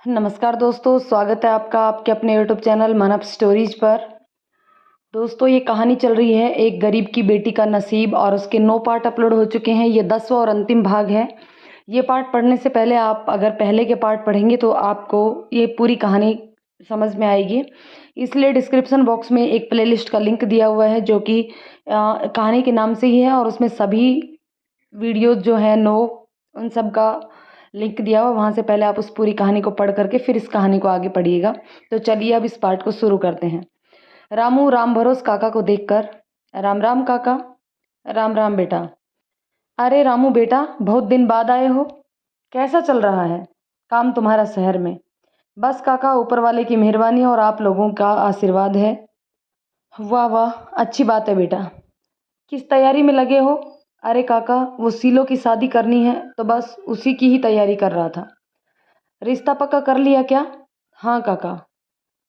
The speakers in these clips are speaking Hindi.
नमस्कार दोस्तों, स्वागत है आपका आपके अपने यूट्यूब चैनल मनप स्टोरीज पर। दोस्तों, ये कहानी चल रही है एक गरीब की बेटी का नसीब और उसके 9 पार्ट अपलोड हो चुके हैं। ये 10वां और अंतिम भाग है। ये पार्ट पढ़ने से पहले आप अगर पहले के पार्ट पढ़ेंगे तो आपको ये पूरी कहानी समझ में आएगी। इसलिए डिस्क्रिप्शन बॉक्स में एक प्लेलिस्ट का लिंक दिया हुआ है जो कि कहानी के नाम से ही है, और उसमें सभी वीडियोज़ जो हैं 9 उन सब का लिंक दिया हुआ। वहाँ से पहले आप उस पूरी कहानी को पढ़ करके फिर इस कहानी को आगे पढ़िएगा। तो चलिए अब इस पार्ट को शुरू करते हैं। रामू राम भरोस काका को देखकर, राम राम काका। राम राम बेटा। अरे रामू बेटा, बहुत दिन बाद आए हो। कैसा चल रहा है काम तुम्हारा शहर में? बस काका, ऊपर वाले की मेहरबानी और आप लोगों का आशीर्वाद है। वाह वाह, अच्छी बात है बेटा। किस तैयारी में लगे हो? अरे काका, वो सीलो की शादी करनी है तो बस उसी की ही तैयारी कर रहा था। रिश्ता पक्का कर लिया क्या? हाँ काका।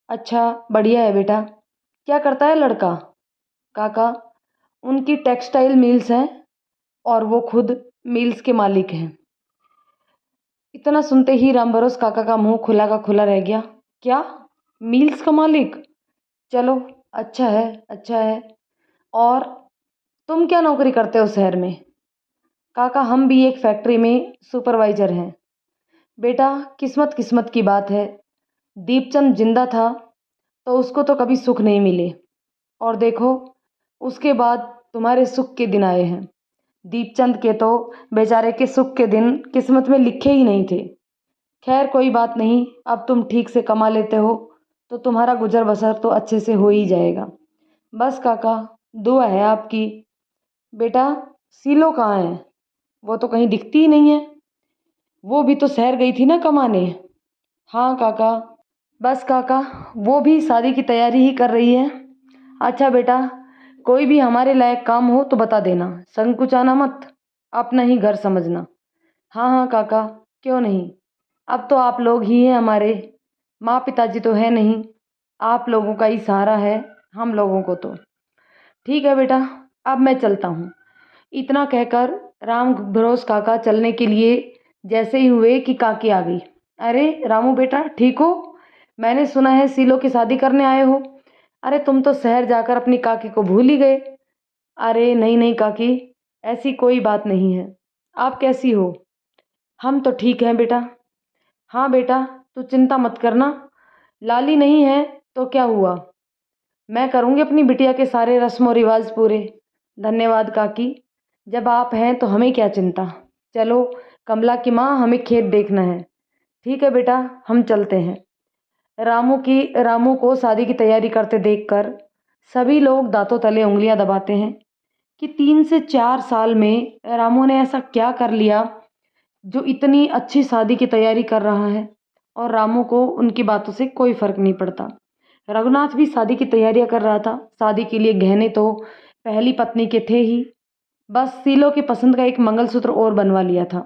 अच्छा, बढ़िया है बेटा। क्या करता है लड़का? काका, उनकी टेक्सटाइल मिल्स हैं और वो खुद मिल्स के मालिक हैं। इतना सुनते ही रामबरोस काका का मुंह खुला का खुला रह गया। क्या? मिल्स का मालिक? चलो, अच्छा है, अच्छा है। और तुम क्या नौकरी करते हो शहर में? काका, हम भी एक फैक्ट्री में सुपरवाइजर हैं। बेटा, किस्मत किस्मत की बात है। दीपचंद जिंदा था तो उसको तो कभी सुख नहीं मिले, और देखो उसके बाद तुम्हारे सुख के दिन आए हैं। दीपचंद के तो बेचारे के सुख के दिन किस्मत में लिखे ही नहीं थे। खैर कोई बात नहीं, अब तुम ठीक से कमा लेते हो तो तुम्हारा गुजर बसर तो अच्छे से हो ही जाएगा। बस काका, दुआ है आपकी। बेटा, सीलो कहाँ है? वो तो कहीं दिखती ही नहीं है। वो भी तो शहर गई थी ना कमाने। हाँ काका। बस काका, वो भी शादी की तैयारी ही कर रही है। अच्छा बेटा, कोई भी हमारे लायक काम हो तो बता देना, संकुचाना मत, अपना ही घर समझना। हाँ हाँ काका, क्यों नहीं। अब तो आप लोग ही हैं हमारे, माँ पिताजी तो है नहीं। आप लोगों का ही सहारा है हम लोगों को तो। ठीक है बेटा, अब मैं चलता हूँ। इतना कहकर राम भरोस काका चलने के लिए जैसे ही हुए कि काकी आ गई। अरे रामू बेटा, ठीक हो? मैंने सुना है सीलो की शादी करने आए हो। अरे तुम तो शहर जाकर अपनी काकी को भूल ही गए। अरे नहीं नहीं काकी, ऐसी कोई बात नहीं है। आप कैसी हो? हम तो ठीक हैं बेटा। हाँ बेटा, तू चिंता मत करना। लाली नहीं है तो क्या हुआ, मैं करूँगी अपनी बिटिया के सारे रस्म व रिवाज पूरे। धन्यवाद काकी, जब आप हैं तो हमें क्या चिंता। चलो कमला की माँ, हमें खेत देखना है। ठीक है बेटा, हम चलते हैं। रामू को शादी की तैयारी करते देखकर सभी लोग दांतों तले उंगलियां दबाते हैं कि 3 से 4 साल में रामू ने ऐसा क्या कर लिया जो इतनी अच्छी शादी की तैयारी कर रहा है, और रामू को उनकी बातों से कोई फर्क नहीं पड़ता। रघुनाथ भी शादी की तैयारियां कर रहा था। शादी के लिए गहने तो पहली पत्नी के थे ही, बस सीलो की पसंद का एक मंगलसूत्र और बनवा लिया था,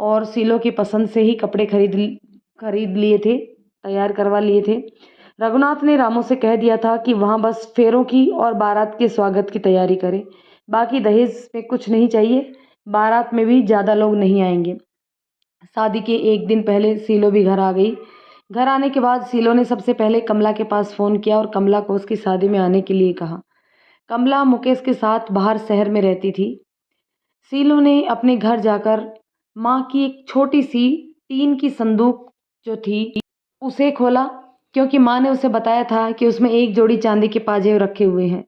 और सीलो की पसंद से ही कपड़े खरीद लिए थे, तैयार करवा लिए थे। रघुनाथ ने रामू से कह दिया था कि वहाँ बस फेरों की और बारात के स्वागत की तैयारी करें, बाकी दहेज में कुछ नहीं चाहिए। बारात में भी ज़्यादा लोग नहीं आएंगे। शादी के एक दिन पहले सीलो भी घर आ गई। घर आने के बाद सीलो ने सबसे पहले कमला के पास फ़ोन किया और कमला को उसकी शादी में आने के लिए कहा। कमला मुकेश के साथ बाहर शहर में रहती थी। सीलो ने अपने घर जाकर माँ की एक छोटी सी टीन की संदूक जो थी उसे खोला, क्योंकि माँ ने उसे बताया था कि उसमें एक जोड़ी चांदी के पाजेब रखे हुए हैं।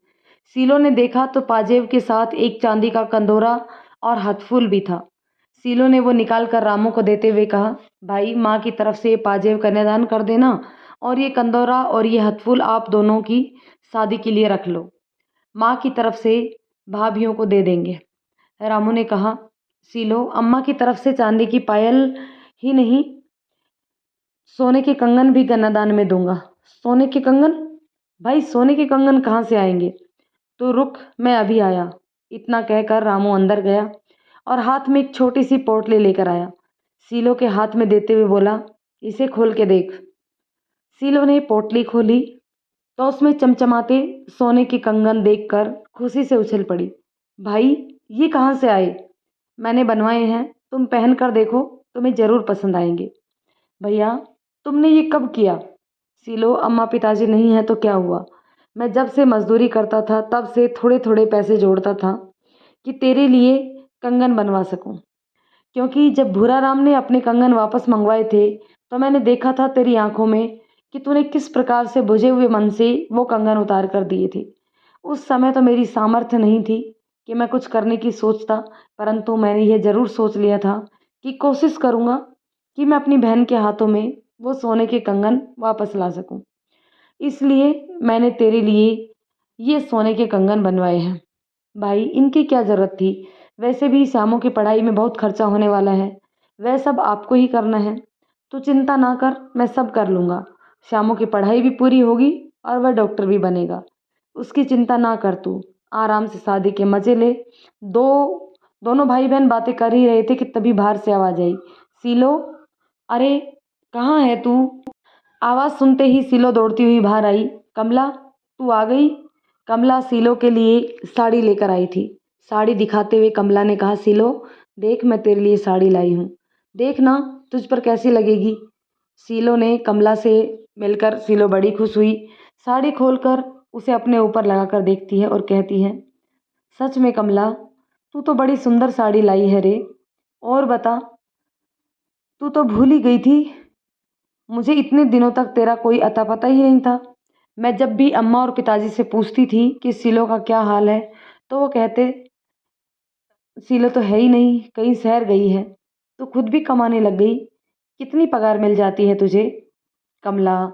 सीलो ने देखा तो पाजेब के साथ एक चांदी का कंदोरा और हथफूल भी था। सीलो ने वो निकाल कर रामू को देते हुए कहा, भाई माँ की तरफ से ये पाजेब कन्यादान कर देना, और ये कंदोरा और ये हथफूल आप दोनों की शादी के लिए रख लो, माँ की तरफ से भाभीियों को दे देंगे। रामू ने कहा, सीलो, अम्मा की तरफ से चांदी की पायल ही नहीं, सोने के कंगन भी कन्यादान में दूंगा। सोने के कंगन? भाई सोने के कंगन कहाँ से आएंगे? तो रुक, मैं अभी आया। इतना कहकर रामू अंदर गया और हाथ में एक छोटी सी पोटली लेकर आया। सीलो के हाथ में देते हुए बोला, इसे खोल के देख। सीलो ने पोटली खोली तो उसमें चमचमाते सोने के कंगन देखकर खुशी से उछल पड़ी। भाई ये कहाँ से आए? मैंने बनवाए हैं, तुम पहन कर देखो, तुम्हें ज़रूर पसंद आएंगे। भैया तुमने ये कब किया? सीलो, अम्मा पिताजी नहीं है तो क्या हुआ? मैं जब से मजदूरी करता था तब से थोड़े थोड़े पैसे जोड़ता था कि तेरे लिए कंगन बनवा सकूं। क्योंकि जब भूरा राम ने अपने कंगन वापस मंगवाए थे तो मैंने देखा था तेरी आंखों में कि तूने किस प्रकार से बुझे हुए मन से वो कंगन उतार कर दिए थे। उस समय तो मेरी सामर्थ्य नहीं थी कि मैं कुछ करने की सोचता, परंतु मैंने यह जरूर सोच लिया था कि कोशिश करूंगा कि मैं अपनी बहन के हाथों में वो सोने के कंगन वापस ला सकूं। इसलिए मैंने तेरे लिए ये सोने के कंगन बनवाए हैं। भाई, इनकी क्या ज़रूरत थी? वैसे भी श्यामू की पढ़ाई में बहुत खर्चा होने वाला है। वह सब आपको ही करना है। तू चिंता ना कर, मैं सब कर लूँगा। श्यामू की पढ़ाई भी पूरी होगी और वह डॉक्टर भी बनेगा। उसकी चिंता ना कर तू। आराम से शादी के मज़े ले। दो दोनों भाई बहन बातें कर ही रहे थे कि तभी बाहर से आवाज़ आई। सीलो, अरे कहाँ है तू? आवाज़ सुनते ही सिलो दौड़ती हुई बाहर आई। कमला, तू आ गई? कमला सिलो के लिए साड़ी लेकर आई थी। साड़ी दिखाते हुए कमला ने कहा, सिलो देख, मैं तेरे लिए साड़ी लाई हूँ। देख ना, तुझ पर कैसी लगेगी। सिलो ने कमला से मिलकर सिलो बड़ी खुश हुई। साड़ी खोलकर उसे अपने ऊपर लगाकर देखती है और कहती है, सच में कमला, तू तो बड़ी सुंदर साड़ी लाई है रे। और बता, तू तो भूल ही गई थी। मुझे इतने दिनों तक तेरा कोई अता पता ही नहीं था। मैं जब भी अम्मा और पिताजी से पूछती थी कि सिलो का क्या हाल है तो वो कहते, सिलो तो है ही नहीं, कहीं शहर गई है। तू खुद भी कमाने लग गई। कितनी पगार मिल जाती है तुझे? कमला,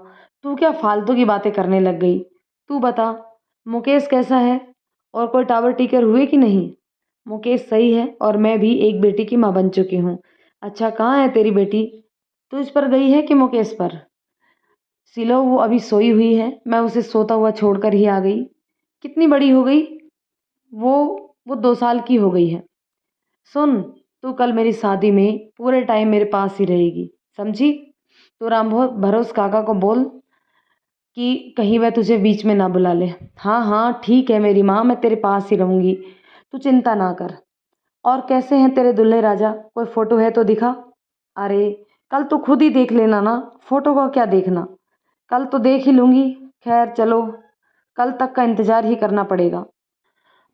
तू क्या फालतू की बातें करने लग गई। तू बता, मुकेश कैसा है और कोई टावर टीकर हुए कि नहीं? मुकेश सही है और मैं भी एक बेटी की माँ बन चुकी हूँ। अच्छा, कहाँ है तेरी बेटी? तुझ पर गई है कि मुकेश पर? सिलो, वो अभी सोई हुई है, मैं उसे सोता हुआ छोड़कर ही आ गई। कितनी बड़ी हो गई? वो वो 2 साल की हो गई है। सुन, तू कल मेरी शादी में पूरे टाइम मेरे पास ही रहेगी, समझी? तो राम भरोस काका को बोल कि कहीं वह तुझे बीच में ना बुला ले। हाँ हाँ ठीक है मेरी माँ, मैं तेरे पास ही रहूँगी, तू चिंता ना कर। और कैसे हैं तेरे दुल्हे राजा? कोई फोटो है तो दिखा। अरे, कल तो खुद ही देख लेना ना, फोटो का क्या देखना। कल तो देख ही लूँगी। खैर चलो, कल तक का इंतज़ार ही करना पड़ेगा।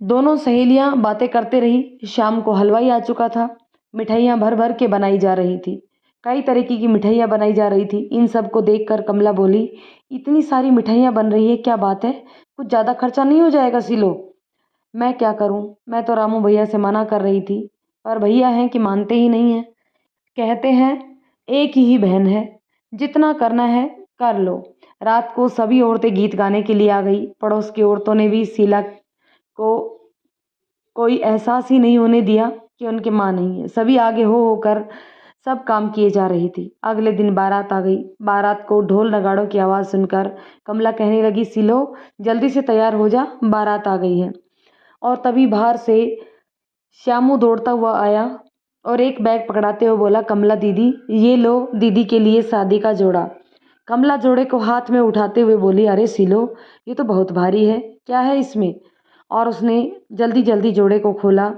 दोनों सहेलियां बातें करते रही। शाम को हलवाई आ चुका था। मिठाइयाँ भर भर के बनाई जा रही थी। कई तरीके की मिठाइयाँ बनाई जा रही थी। इन सब को देखकर कमला बोली, इतनी सारी मिठाइयाँ बन रही है, क्या बात है? कुछ ज़्यादा खर्चा नहीं हो जाएगा सिलो? मैं क्या करूं, मैं तो रामू भैया से मना कर रही थी, पर भैया हैं कि मानते ही नहीं हैं। कहते हैं एक ही बहन है, जितना करना है कर लो। रात को सभी औरतें गीत गाने के लिए आ गई। पड़ोस की औरतों ने भी शीला को कोई एहसास ही नहीं होने दिया कि उनकी माँ नहीं है। सभी आगे हो होकर सब काम किए जा रही थी। अगले दिन बारात आ गई। बारात को ढोल नगाड़ों की आवाज़ सुनकर कमला कहने लगी, सिलो जल्दी से तैयार हो जा, बारात आ गई है। और तभी बाहर से श्यामू दौड़ता हुआ आया और एक बैग पकड़ाते हुए बोला, कमला दीदी, ये लो दीदी के लिए शादी का जोड़ा। कमला जोड़े को हाथ में उठाते हुए बोली, अरे सिलो, ये तो बहुत भारी है, क्या है इसमें? और उसने जल्दी जल्दी जोड़े को खोला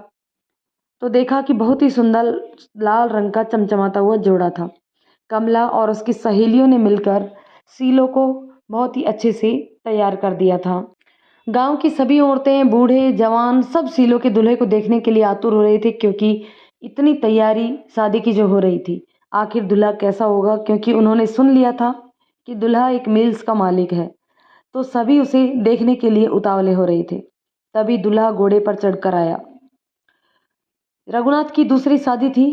तो देखा कि बहुत ही सुंदर लाल रंग का चमचमाता हुआ जोड़ा था। कमला और उसकी सहेलियों ने मिलकर सीलो को बहुत ही अच्छे से तैयार कर दिया था। गांव की सभी औरतें, बूढ़े जवान सब सीलो के दूल्हे को देखने के लिए आतुर हो रहे थे, क्योंकि इतनी तैयारी शादी की जो हो रही थी। आखिर दूल्हा कैसा होगा, क्योंकि उन्होंने सुन लिया था कि दूल्हा एक मिल्स का मालिक है, तो सभी उसे देखने के लिए उतावले हो रहे थे। तभी दूल्हा घोड़े पर चढ़कर आया। रघुनाथ की दूसरी शादी थी,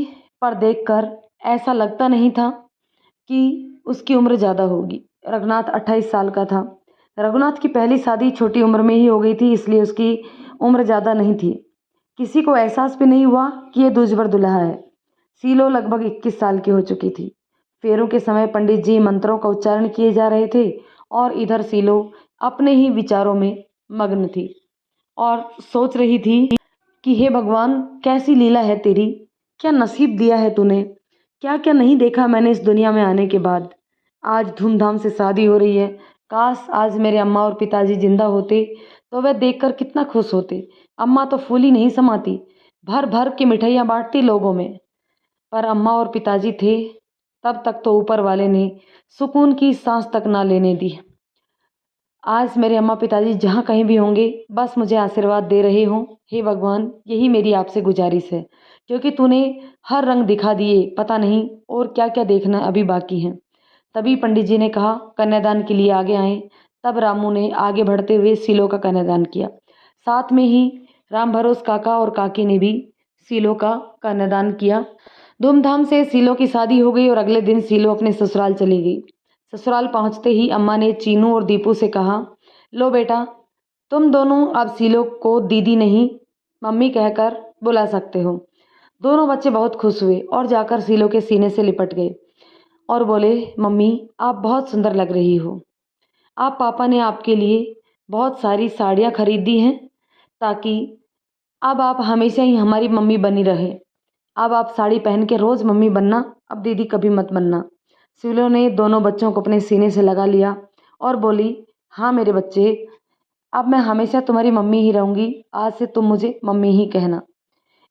पर देखकर ऐसा लगता नहीं था कि उसकी उम्र ज़्यादा होगी। रघुनाथ 28 साल का था। रघुनाथ की पहली शादी छोटी उम्र में ही हो गई थी, इसलिए उसकी उम्र ज़्यादा नहीं थी। किसी को एहसास भी नहीं हुआ कि ये दूजबर दुल्हा है। सीलो लगभग 21 साल की हो चुकी थी। फेरों के समय पंडित जी मंत्रों का उच्चारण किए जा रहे थे और इधर सीलो अपने ही विचारों में मग्न थी और सोच रही थी कि हे भगवान, कैसी लीला है तेरी, क्या नसीब दिया है तूने, क्या क्या नहीं देखा मैंने इस दुनिया में आने के बाद। आज धूमधाम से शादी हो रही है। काश आज मेरे अम्मा और पिताजी जिंदा होते तो वह देखकर कितना खुश होते। अम्मा तो फूली नहीं समाती, भर भर के मिठाइयाँ बांटती लोगों में, पर अम्मा और पिताजी थे तब तक तो ऊपर वाले ने सुकून की सांस तक ना लेने दी। आज मेरे अम्मा पिताजी जहाँ कहीं भी होंगे बस मुझे आशीर्वाद दे रहे हों। हे भगवान, यही मेरी आपसे गुजारिश है, क्योंकि तूने हर रंग दिखा दिए, पता नहीं और क्या क्या देखना अभी बाकी है। तभी पंडित जी ने कहा कन्यादान के लिए आगे आएं। तब रामू ने आगे बढ़ते हुए सीलो का कन्यादान किया। साथ में ही राम भरोस काका और काकी ने भी सीलो का कन्यादान किया। धूमधाम से सीलो की शादी हो गई और अगले दिन सीलो अपने ससुराल चली गई। ससुराल पहुंचते ही अम्मा ने चीनू और दीपू से कहा, लो बेटा, तुम दोनों अब सीलो को दीदी नहीं मम्मी कहकर बुला सकते हो। दोनों बच्चे बहुत खुश हुए और जाकर सीलो के सीने से लिपट गए और बोले, मम्मी आप बहुत सुंदर लग रही हो। आप पापा ने आपके लिए बहुत सारी साड़ियाँ खरीदी हैं ताकि अब आप हमेशा ही हमारी मम्मी बनी रहे। अब आप साड़ी पहन के रोज़ मम्मी बनना, अब दीदी कभी मत बनना। सीलो ने दोनों बच्चों को अपने सीने से लगा लिया और बोली, हाँ मेरे बच्चे, अब मैं हमेशा तुम्हारी मम्मी ही रहूँगी। आज से तुम मुझे मम्मी ही कहना।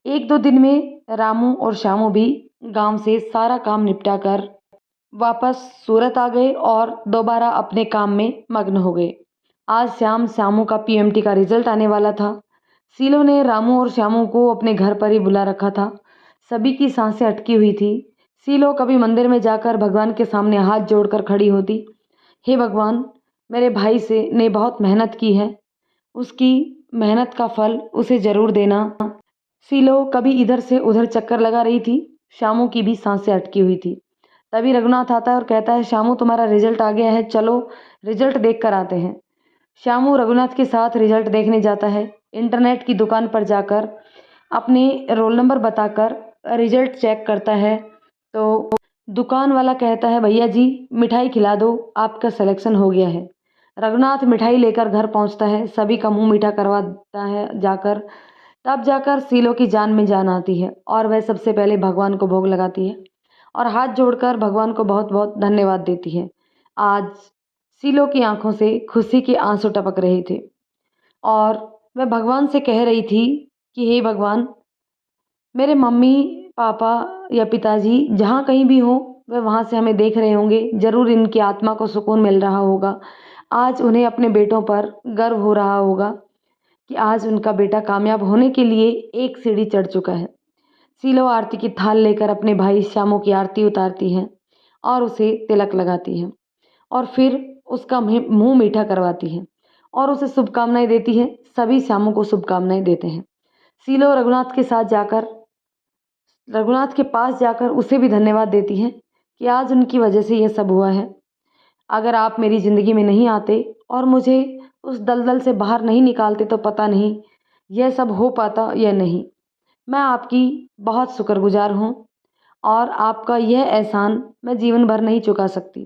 एक दो दिन में रामू और श्यामू भी गांव से सारा काम निपटा कर वापस सूरत आ गए और दोबारा अपने काम में मग्न हो गए। आज शाम श्यामू का पीएमटी का रिजल्ट आने वाला था। सीलो ने रामू और श्यामू को अपने घर पर ही बुला रखा था। सभी की सांसें अटकी हुई थी। सीलो कभी मंदिर में जाकर भगवान के सामने हाथ जोड़कर खड़ी होती, हे भगवान, मेरे भाई से ने बहुत मेहनत की है, उसकी मेहनत का फल उसे ज़रूर देना। सीलो कभी इधर से उधर चक्कर लगा रही थी। श्यामू की भी सांसें अटकी हुई थी। तभी रघुनाथ आता है और कहता है, श्यामू तुम्हारा रिजल्ट आ गया है, चलो रिजल्ट देख कर आते हैं। श्यामू रघुनाथ के साथ रिजल्ट देखने जाता है। इंटरनेट की दुकान पर जाकर अपने रोल नंबर बताकर रिजल्ट चेक करता है तो दुकान वाला कहता है, भैया जी मिठाई खिला दो, आपका सिलेक्शन हो गया है। रघुनाथ मिठाई लेकर घर पहुंचता है, सभी का मुंह मीठा करवाता है जाकर। तब जाकर सीलो की जान में जान आती है और वह सबसे पहले भगवान को भोग लगाती है और हाथ जोड़कर भगवान को बहुत बहुत धन्यवाद देती है। आज सीलो की आंखों से खुशी के आंसू टपक रहे थे और वह भगवान से कह रही थी कि हे भगवान, मेरे मम्मी पापा या पिताजी जहाँ कहीं भी हों, वह वहाँ से हमें देख रहे होंगे, ज़रूर इनकी आत्मा को सुकून मिल रहा होगा। आज उन्हें अपने बेटों पर गर्व हो रहा होगा कि आज उनका बेटा कामयाब होने के लिए एक सीढ़ी चढ़ चुका है। सीलो आरती की थाल लेकर अपने भाई श्यामू की आरती उतारती है और उसे तिलक लगाती है और फिर उसका मुंह मीठा करवाती है और उसे शुभकामनाएं देती है। सभी श्यामू को शुभकामनाएं देते हैं। सीलो रघुनाथ के पास जाकर उसे भी धन्यवाद देती हैं कि आज उनकी वजह से यह सब हुआ है। अगर आप मेरी ज़िंदगी में नहीं आते और मुझे उस दलदल से बाहर नहीं निकालते तो पता नहीं यह सब हो पाता या नहीं। मैं आपकी बहुत शुक्रगुजार हूँ और आपका यह एहसान मैं जीवन भर नहीं चुका सकती।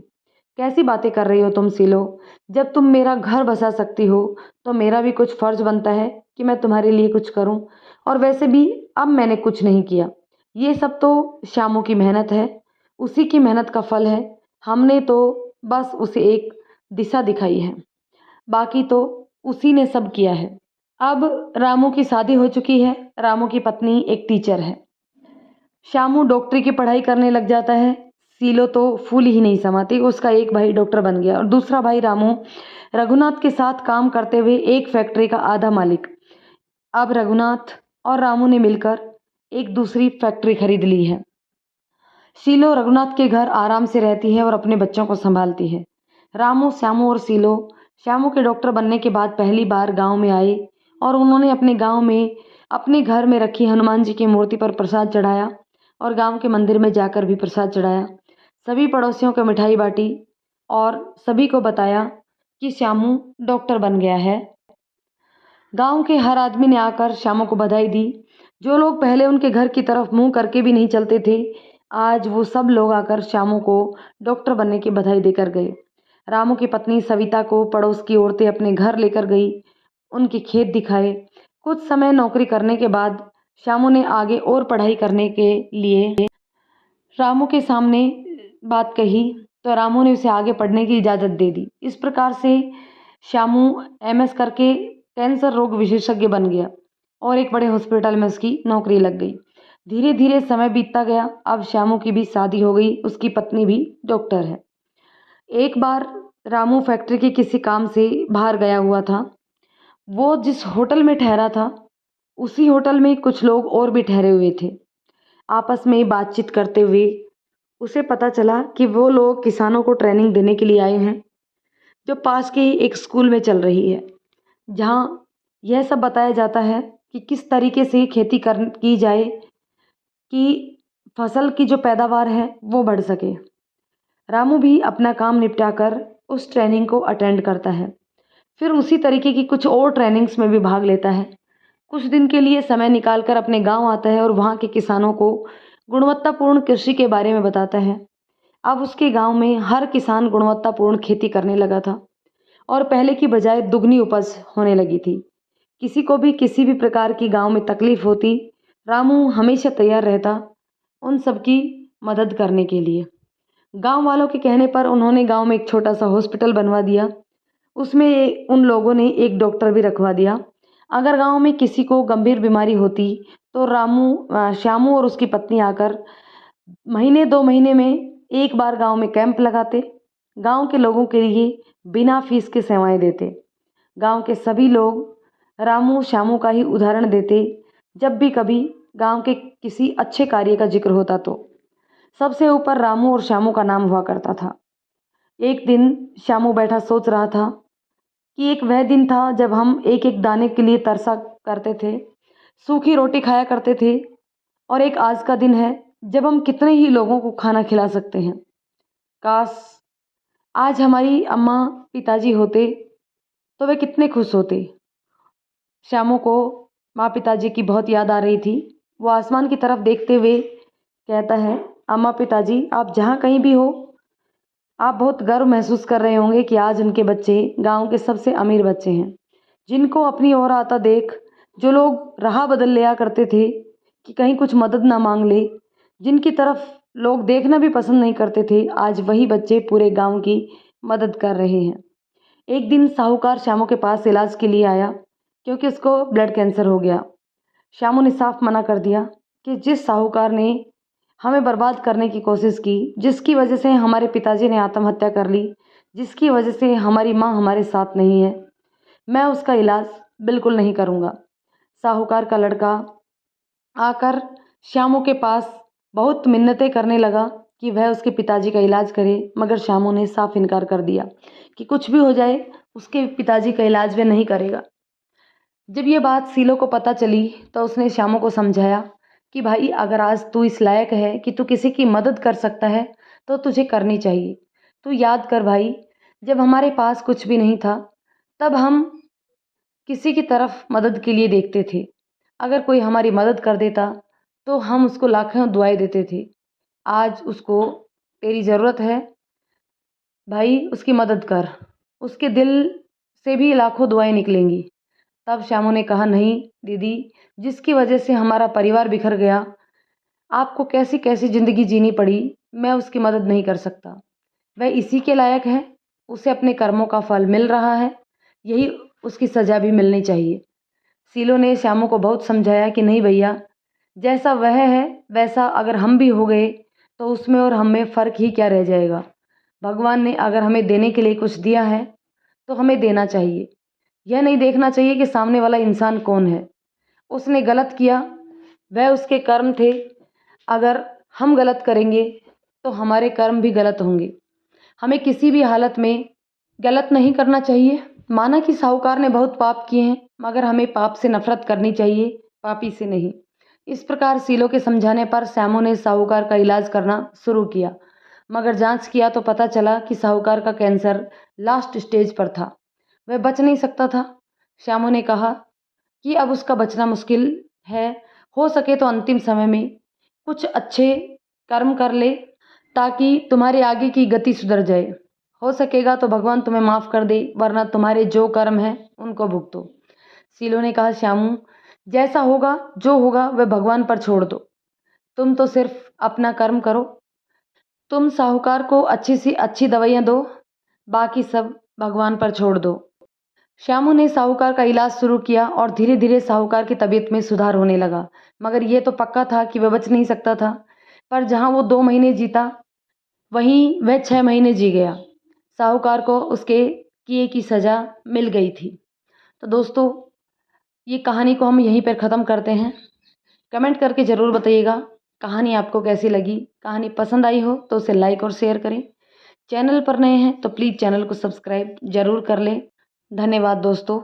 कैसी बातें कर रही हो तुम सीलो? जब तुम मेरा घर बसा सकती हो तो मेरा भी कुछ फ़र्ज़ बनता है कि मैं तुम्हारे लिए कुछ करूं। और वैसे भी अब मैंने कुछ नहीं किया, ये सब तो श्यामू की मेहनत है, उसी की मेहनत का फल है। हमने तो बस उसे एक दिशा दिखाई है, बाकी तो उसी ने सब किया है। अब रामू की शादी हो चुकी है। रामू की पत्नी एक टीचर है। श्यामू डॉक्टरी की पढ़ाई करने लग जाता है। सीलो तो फूल ही नहीं समाती, उसका एक भाई डॉक्टर बन गया और दूसरा भाई रामू रघुनाथ के साथ काम करते हुए एक फैक्ट्री का आधा मालिक। अब रघुनाथ और रामू ने मिलकर एक दूसरी फैक्ट्री खरीद ली है। सीलो रघुनाथ के घर आराम से रहती है और अपने बच्चों को संभालती है। रामू, श्यामू और सीलो श्यामू के डॉक्टर बनने के बाद पहली बार गांव में आए और उन्होंने अपने गांव में अपने घर में रखी हनुमान जी की मूर्ति पर प्रसाद चढ़ाया और गांव के मंदिर में जाकर भी प्रसाद चढ़ाया। सभी पड़ोसियों को मिठाई बांटी और सभी को बताया कि श्यामू डॉक्टर बन गया है। गांव के हर आदमी ने आकर श्यामू को बधाई दी। जो लोग पहले उनके घर की तरफ मुंह करके भी नहीं चलते थे, आज वो सब लोग आकर श्यामू को डॉक्टर बनने की बधाई देकर गए। रामू की पत्नी सविता को पड़ोस की औरतें अपने घर लेकर गई, उनके खेत दिखाए। कुछ समय नौकरी करने के बाद श्यामू ने आगे और पढ़ाई करने के लिए रामू के सामने बात कही तो रामू ने उसे आगे पढ़ने की इजाज़त दे दी। इस प्रकार से श्यामू एमएस करके कैंसर रोग विशेषज्ञ बन गया और एक बड़े हॉस्पिटल में उसकी नौकरी लग गई। धीरे धीरे समय बीतता गया। अब श्यामू की भी शादी हो गई, उसकी पत्नी भी डॉक्टर है। एक बार रामू फैक्ट्री के किसी काम से बाहर गया हुआ था। वो जिस होटल में ठहरा था, उसी होटल में कुछ लोग और भी ठहरे हुए थे। आपस में बातचीत करते हुए उसे पता चला कि वो लोग किसानों को ट्रेनिंग देने के लिए आए हैं, जो पास के ही एक स्कूल में चल रही है, जहाँ यह सब बताया जाता है कि किस तरीके से खेती कर की जाए कि फसल की जो पैदावार है वो बढ़ सके। रामू भी अपना काम निपटाकर उस ट्रेनिंग को अटेंड करता है। फिर उसी तरीके की कुछ और ट्रेनिंग्स में भी भाग लेता है। कुछ दिन के लिए समय निकालकर अपने गांव आता है और वहाँ के किसानों को गुणवत्तापूर्ण कृषि के बारे में बताता है। अब उसके गांव में हर किसान गुणवत्तापूर्ण खेती करने लगा था और पहले की बजाय दुगनी उपज होने लगी थी। किसी को भी किसी भी प्रकार की गांव में तकलीफ होती, रामू हमेशा तैयार रहता उन सबकी मदद करने के लिए। गांव वालों के कहने पर उन्होंने गांव में एक छोटा सा हॉस्पिटल बनवा दिया। उसमें उन लोगों ने एक डॉक्टर भी रखवा दिया। अगर गांव में किसी को गंभीर बीमारी होती तो श्यामू और उसकी पत्नी आकर महीने 2 महीने में एक बार गांव में कैंप लगाते, गांव के लोगों के लिए बिना फीस के सेवाएं देते। गांव के सभी लोग रामू श्यामू का ही उदाहरण देते जब भी कभी गांव के किसी अच्छे कार्य का जिक्र होता तो। सबसे ऊपर रामू और श्यामू का नाम हुआ करता था। एक दिन श्यामू बैठा सोच रहा था कि एक वह दिन था जब हम एक एक दाने के लिए तरसा करते थे, सूखी रोटी खाया करते थे, और एक आज का दिन है जब हम कितने ही लोगों को खाना खिला सकते हैं। काश आज हमारी अम्मा पिताजी होते तो वे कितने खुश होते। श्यामू को माँ पिताजी की बहुत याद आ रही थी। वो आसमान की तरफ देखते हुए कहता है, अम्मा पिताजी आप जहाँ कहीं भी हो, आप बहुत गर्व महसूस कर रहे होंगे कि आज उनके बच्चे गांव के सबसे अमीर बच्चे हैं, जिनको अपनी ओर आता देख जो लोग राह बदल लिया करते थे कि कहीं कुछ मदद ना मांग ले, जिनकी तरफ लोग देखना भी पसंद नहीं करते थे, आज वही बच्चे पूरे गांव की मदद कर रहे हैं। एक दिन साहूकार श्यामू के पास इलाज के लिए आया क्योंकि उसको ब्लड कैंसर हो गया। श्यामू ने साफ मना कर दिया कि जिस साहूकार ने हमें बर्बाद करने की कोशिश की, जिसकी वजह से हमारे पिताजी ने आत्महत्या कर ली, जिसकी वजह से हमारी माँ हमारे साथ नहीं है, मैं उसका इलाज बिल्कुल नहीं करूँगा। साहूकार का लड़का आकर श्यामू के पास बहुत मिन्नतें करने लगा कि वह उसके पिताजी का इलाज करे, मगर श्यामू ने साफ इनकार कर दिया कि कुछ भी हो जाए उसके पिताजी का इलाज वह नहीं करेगा। जब ये बात सीलो को पता चली तो उसने श्यामू को समझाया कि भाई अगर आज तू इस लायक है कि तू किसी की मदद कर सकता है तो तुझे करनी चाहिए। तू याद कर भाई, जब हमारे पास कुछ भी नहीं था तब हम किसी की तरफ मदद के लिए देखते थे। अगर कोई हमारी मदद कर देता तो हम उसको लाखों दुआएं देते थे। आज उसको तेरी ज़रूरत है भाई, उसकी मदद कर, उसके दिल से भी लाखों दुआएं निकलेंगी। तब श्यामू ने कहा, नहीं दीदी, जिसकी वजह से हमारा परिवार बिखर गया, आपको कैसी कैसी ज़िंदगी जीनी पड़ी, मैं उसकी मदद नहीं कर सकता। वह इसी के लायक है, उसे अपने कर्मों का फल मिल रहा है, यही उसकी सज़ा भी मिलनी चाहिए। सीलो ने श्यामू को बहुत समझाया कि नहीं भैया, जैसा वह है वैसा अगर हम भी हो गए तो उसमें और हम में फ़र्क ही क्या रह जाएगा। भगवान ने अगर हमें देने के लिए कुछ दिया है तो हमें देना चाहिए। यह नहीं देखना चाहिए कि सामने वाला इंसान कौन है। उसने गलत किया, वह उसके कर्म थे। अगर हम गलत करेंगे तो हमारे कर्म भी गलत होंगे। हमें किसी भी हालत में गलत नहीं करना चाहिए। माना कि साहूकार ने बहुत पाप किए हैं, मगर हमें पाप से नफरत करनी चाहिए, पापी से नहीं। इस प्रकार सीलो के समझाने पर श्यामू ने साहूकार का इलाज करना शुरू किया, मगर जांच किया तो पता चला कि साहूकार का कैंसर लास्ट स्टेज पर था, वह बच नहीं सकता था। श्यामू ने कहा कि अब उसका बचना मुश्किल है, हो सके तो अंतिम समय में कुछ अच्छे कर्म कर ले ताकि तुम्हारे आगे की गति सुधर जाए। हो सकेगा तो भगवान तुम्हें माफ़ कर दे, वरना तुम्हारे जो कर्म हैं उनको भुगतो। सीलो ने कहा, श्यामू जैसा होगा जो होगा वह भगवान पर छोड़ दो, तुम तो सिर्फ अपना कर्म करो। तुम साहूकार को अच्छी सी अच्छी दवाइयाँ दो, बाकी सब भगवान पर छोड़ दो। श्यामू ने साहूकार का इलाज शुरू किया और धीरे धीरे साहूकार की तबीयत में सुधार होने लगा, मगर यह तो पक्का था कि वह बच नहीं सकता था। पर जहां वो 2 महीने जीता, वहीं वह 6 महीने जी गया। साहूकार को उसके किए की सज़ा मिल गई थी। तो दोस्तों, ये कहानी को हम यहीं पर ख़त्म करते हैं। कमेंट करके ज़रूर बताइएगा कहानी आपको कैसी लगी। कहानी पसंद आई हो तो उसे लाइक और शेयर करें। चैनल पर नए हैं तो प्लीज़ चैनल को सब्सक्राइब ज़रूर कर लें। धन्यवाद दोस्तों।